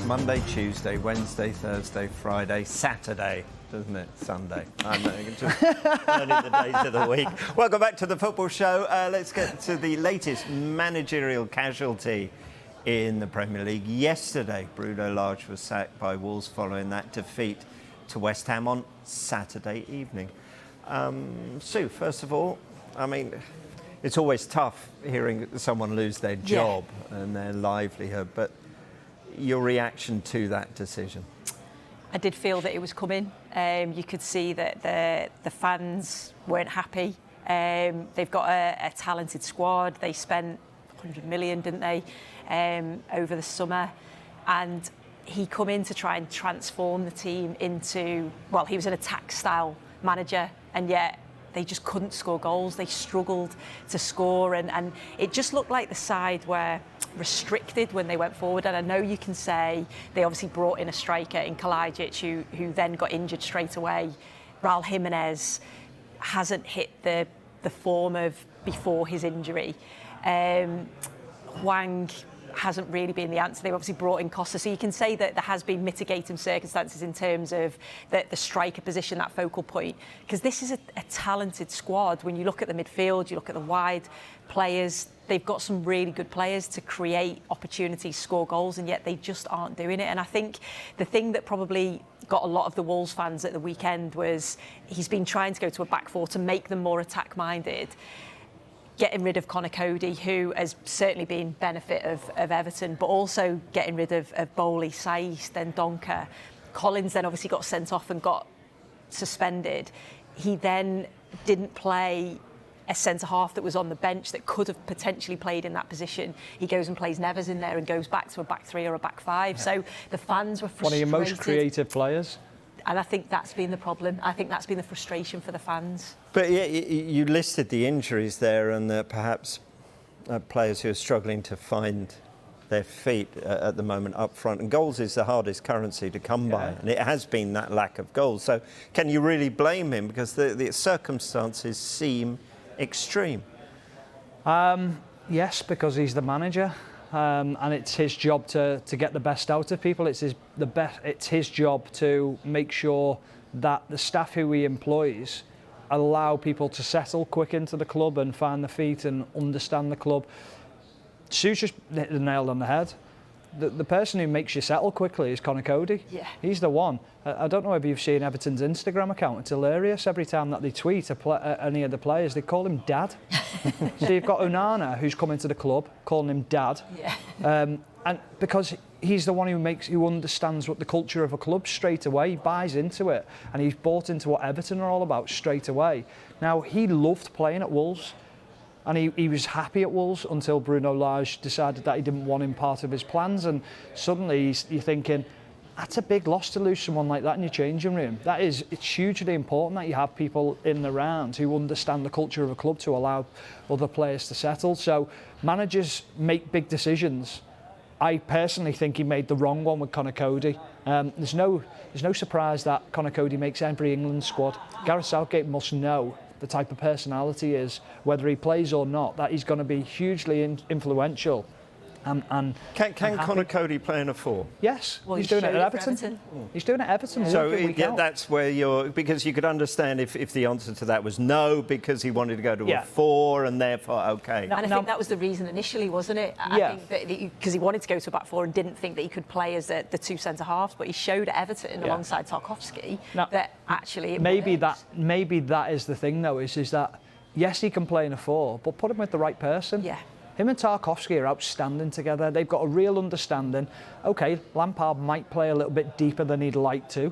Monday, Tuesday, Wednesday, Thursday, Friday, Saturday, doesn't it? Sunday. I'm just learning the days of the week. Welcome back to the Football Show. Let's get to the latest managerial casualty in the Premier League. Yesterday, Bruno Lage was sacked by Wolves following that defeat to West Ham on Saturday evening. Sue, first of all, I mean, it's always tough hearing someone lose their job and their livelihood, but your reaction to that decision? I did feel that it was coming. You could see that the fans weren't happy. They've got a talented squad. They spent 100 million, didn't they, over the summer. And he come in to try and transform the team into, well, he was an attack-style manager, and yet they just couldn't score goals. They struggled to score, and it just looked like the side were restricted when they went forward. And I know you can say they obviously brought in a striker in Kalajic who then got injured straight away. Raul Jimenez hasn't hit the form of before his injury. Hwang hasn't really been the answer. They've obviously brought in Costa, so you can say that there has been mitigating circumstances in terms of the striker position, that focal point, because this is a talented squad. When you look at the midfield, you look at the wide players, they've got some really good players to create opportunities, score goals, and yet they just aren't doing it. And I think the thing that probably got a lot of the Wolves fans at the weekend was he's been trying to go to a back four to make them more attack-minded, getting rid of Conor Coady, who has certainly been benefit of Everton, but also getting rid of Bowley, Saiss, then Donker. Collins then obviously got sent off and got suspended. He then didn't play a centre-half that was on the bench that could have potentially played in that position. He goes and plays Neves in there and goes back to a back three or a back five. Yeah. So the fans were frustrated. One of your most creative players. And I think that's been the problem. I think that's been the frustration for the fans. But yeah, you listed the injuries there, and perhaps players who are struggling to find their feet at the moment up front. And goals is the hardest currency to come by, and it has been that lack of goals. So can you really blame him? Because the circumstances seem extreme. Yes, because he's the manager. And it's his job to get the best out of people. It's his job to make sure that the staff who he employs allow people to settle quick into the club and find their feet and understand the club. Sue's just hit the nail on the head. The person who makes you settle quickly is Conor Coady. Yeah. He's the one. I don't know if you've seen Everton's Instagram account. It's hilarious. Every time that they tweet any of the players, they call him Dad. So you've got Onana, who's come into the club, calling him Dad. Yeah. And because he's the one who understands what the culture of a club straight away. He buys into it, and he's bought into what Everton are all about straight away. Now, he loved playing at Wolves. And he was happy at Wolves until Bruno Lage decided that he didn't want him part of his plans. And suddenly you're thinking, that's a big loss to lose someone like that in your changing room. It's hugely important that you have people in the round who understand the culture of a club to allow other players to settle. So managers make big decisions. I personally think he made the wrong one with Conor Coady. There's no surprise that Conor Coady makes every England squad. Gareth Southgate must know the type of personality is, whether he plays or not, that he's going to be hugely influential. And can Conor Coady play in a four? Yes, well, he's doing it at Everton. He's doing it at Everton. Yeah. So that's where because you could understand if the answer to that was no, because he wanted to go to a four, and therefore okay. And I think that was the reason initially, wasn't it? I think that because he wanted to go to a back four and didn't think that he could play as the two centre halves, but he showed at Everton alongside Tarkowski that actually it maybe that is the thing though, is that yes, he can play in a four, but put him with the right person. Yeah. Him and Tarkowski are outstanding together. They've got a real understanding. OK, Lampard might play a little bit deeper than he'd like to,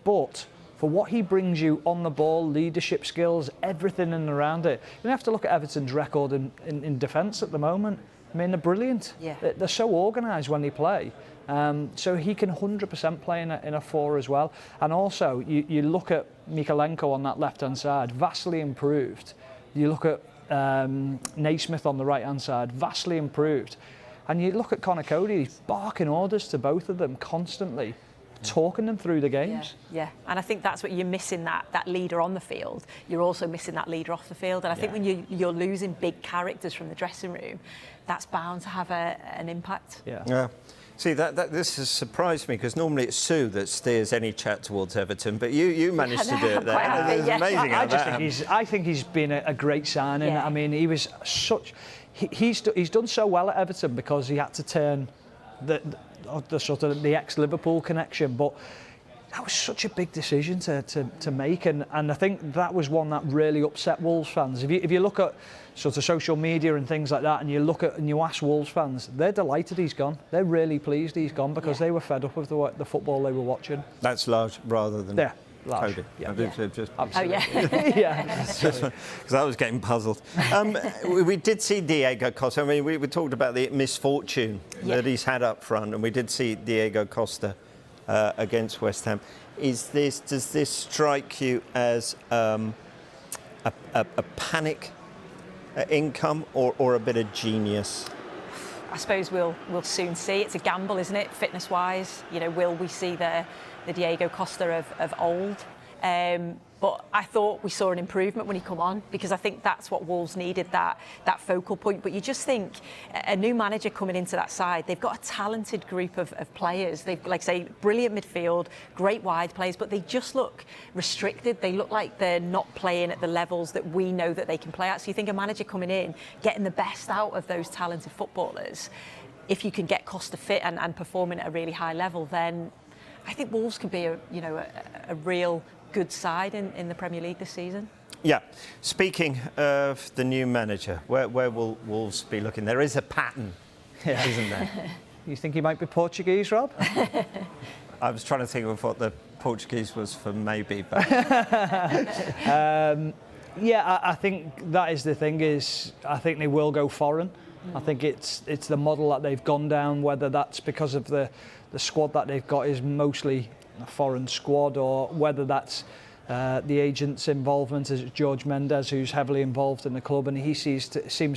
but for what he brings you on the ball, leadership skills, everything in and around it, you have to look at Everton's record in defence at the moment. I mean, they're brilliant. Yeah. They're so organised when they play. So he can 100% play in a four as well. And also, you look at Mykolenko on that left-hand side, vastly improved. You look at Naismith on the right-hand side, vastly improved. And you look at Conor Coady, he's barking orders to both of them constantly, talking them through the games. Yeah, and I think that's what you're missing, that leader on the field. You're also missing that leader off the field. And I think when you're losing big characters from the dressing room, that's bound to have an impact. Yeah. See, this has surprised me, because normally it's Sue that steers any chat towards Everton, but you managed to do it there. It's amazing how that happened. I think he's been a great signing. Yeah. I mean, he was such... He's done so well at Everton because he had to turn the sort of the ex-Liverpool connection, but that was such a big decision to make, and I think that was one that really upset Wolves fans. If you look at sort of social media and things like that, and you ask Wolves fans, they're delighted he's gone. They're really pleased he's gone, because they were fed up with the football they were watching. That's Lage rather than Lage. Coady. Yeah. Because I was getting puzzled. We did see Diego Costa. I mean, we talked about the misfortune that he's had up front, and we did see Diego Costa against West Ham. Does this strike you as a panic income or a bit of genius? I suppose we'll soon see. It's a gamble, isn't it, fitness-wise? You know, will we see the Diego Costa of old? But I thought we saw an improvement when he come on, because I think that's what Wolves needed, that focal point. But you just think a new manager coming into that side, they've got a talented group of players. They've, like say, brilliant midfield, great wide players, but they just look restricted. They look like they're not playing at the levels that we know that they can play at. So you think a manager coming in, getting the best out of those talented footballers, if you can get Costa fit and performing at a really high level, then I think Wolves could be a real good side in the Premier League this season. Yeah. Speaking of the new manager, where will Wolves be looking? There is a pattern, isn't there? You think he might be Portuguese, Rob? I was trying to think of what the Portuguese was for maybe, but... I think that is the thing, is I think they will go foreign. I think it's the model that they've gone down, whether that's because of the squad that they've got is mostly a foreign squad, or whether that's the agent's involvement, as George Mendes, who's heavily involved in the club, and he seems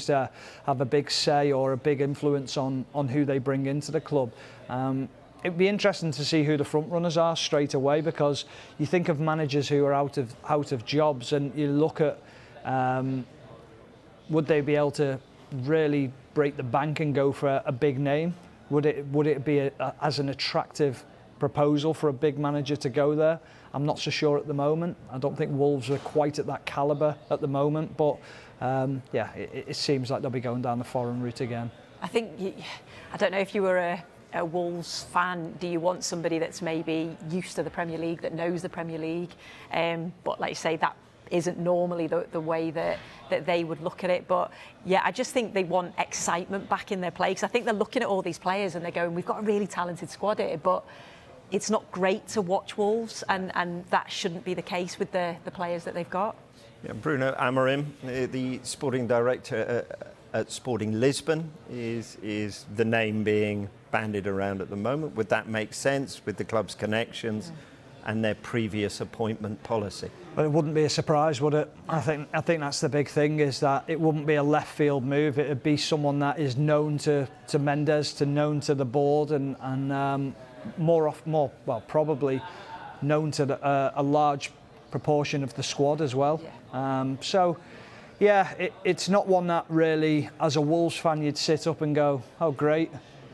to have a big say or a big influence on who they bring into the club. It'd be interesting to see who the front runners are straight away, because you think of managers who are out of jobs, and you look at would they be able to really break the bank and go for a big name? Would it be as an attractive proposal for a big manager to go there? I'm not so sure at the moment. I don't think Wolves are quite at that calibre at the moment, but it seems like they'll be going down the foreign route again. I think, I don't know if you were a Wolves fan, do you want somebody that's maybe used to the Premier League, that knows the Premier League? But like you say, that isn't normally the way that they would look at it. But yeah, I just think they want excitement back in their play, because I think they're looking at all these players and they're going, we've got a really talented squad here, but it's not great to watch Wolves, and that shouldn't be the case with the players that they've got. Yeah, Bruno Amorim, the sporting director at Sporting Lisbon, is the name being bandied around at the moment. Would that make sense with the club's connections and their previous appointment policy? But it wouldn't be a surprise, would it? I think that's the big thing, is that it wouldn't be a left field move. It would be someone that is known to Mendes, known to the board, and probably known to a large proportion of the squad as well. It's not one that really, as a Wolves fan, you'd sit up and go, oh great,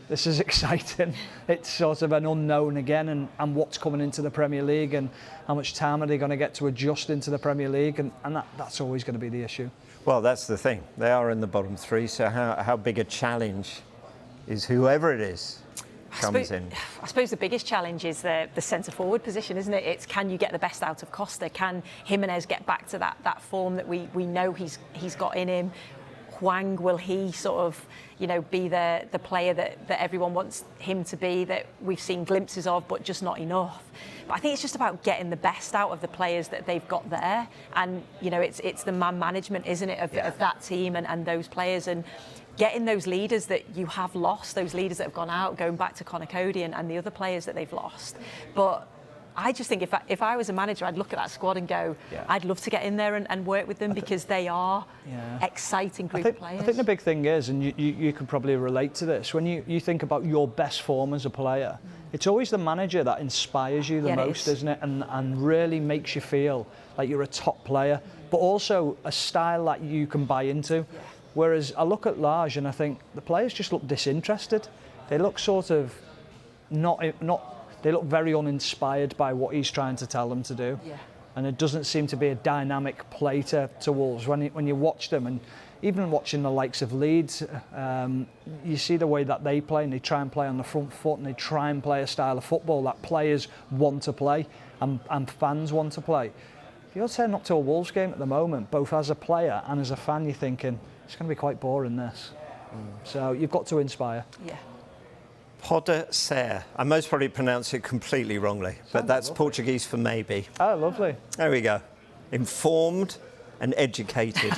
this is exciting. It's sort of an unknown again, and what's coming into the Premier League, and how much time are they going to get to adjust into the Premier League, and that's always going to be the issue. Well, that's the thing. They are in the bottom three, so how big a challenge is whoever it is comes in? I suppose the biggest challenge is the centre-forward position, isn't it? It's, can you get the best out of Costa? Can Jimenez get back to that form that we know he's got in him? Hwang, will he sort of, be the player that everyone wants him to be, that we've seen glimpses of, but just not enough? But I think it's just about getting the best out of the players that they've got there, and it's the man management, isn't it, of that team and those players, and getting those leaders that you have lost, those leaders that have gone out, going back to Conor Coady and the other players that they've lost. But I just think if I was a manager, I'd look at that squad and go, I'd love to get in there and work with them, because they are exciting group of players. I think the big thing is, and you could probably relate to this, when you think about your best form as a player, it's always the manager that inspires you the most, isn't it? And really makes you feel like you're a top player, but also a style that you can buy into. Whereas I look at Lage and I think the players just look disinterested. They look sort of they look very uninspired by what he's trying to tell them to do. Yeah. And it doesn't seem to be a dynamic play to Wolves. When you watch them, and even watching the likes of Leeds, you see the way that they play, and they try and play on the front foot, and they try and play a style of football that players want to play and fans want to play. If you're turning up to a Wolves game at the moment, both as a player and as a fan, you're thinking, it's going to be quite boring, this. So you've got to inspire. Yeah. Pode ser. I most probably pronounce it completely wrongly, but that's lovely. Portuguese for maybe. Oh, lovely. There we go. Informed and educated.